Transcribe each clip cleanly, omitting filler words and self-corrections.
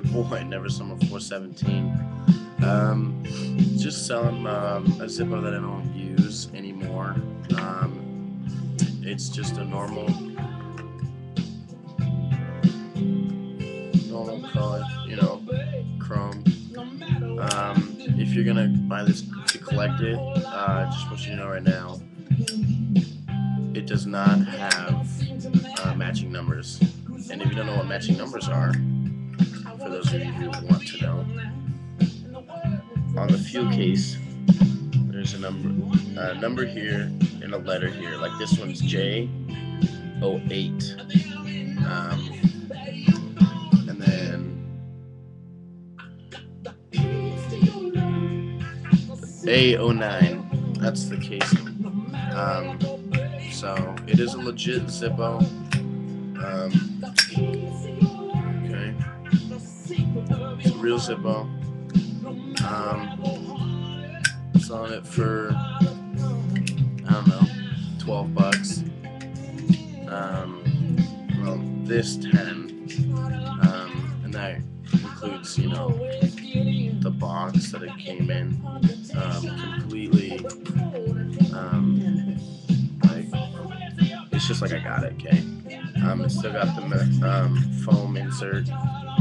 your boy, Never Summer 417. Just selling a Zippo that I don't use anymore. It's just a normal color, chrome. If you're gonna buy this to collect it, just want you to know right now, it does not have matching numbers. And if you don't know what matching numbers are, for those of you who want to know, on the fuel case, there's a number here and a letter here. Like this one's J08, and then A09. That's the casing. So it is a legit Zippo. Okay, it's a real Zippo. Selling it for, I don't know, $12. Well, this 10, and that includes, the box that it came in, completely, like, it's just like I got it, okay? It's still got the foam insert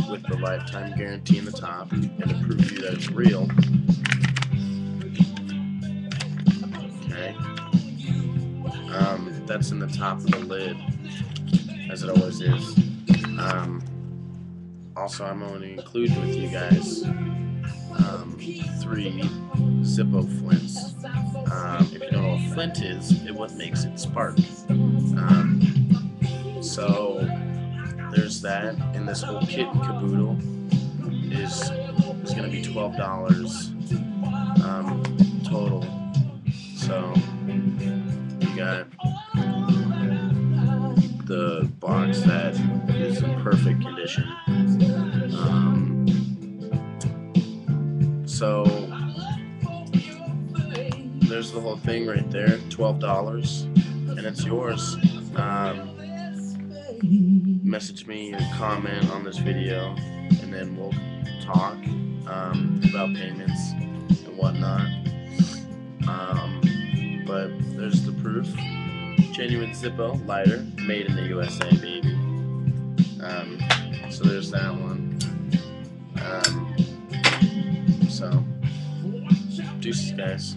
with the lifetime guarantee in the top, and to prove to you that it's real. Okay. That's in the top of the lid, as it always is. Also, I'm going to include with you guys 3 Zippo flints. If you don't know what flint is, it's what makes it spark. So there's that, and this whole kit and caboodle is going to be $12 total. So you got the box that is in perfect condition. So there's the whole thing right there, $12, and it's yours. Message me or comment on this video, and then we'll talk about payments and whatnot. But there's the proof. Genuine Zippo lighter, made in the USA, baby. So there's that one. So deuces, guys.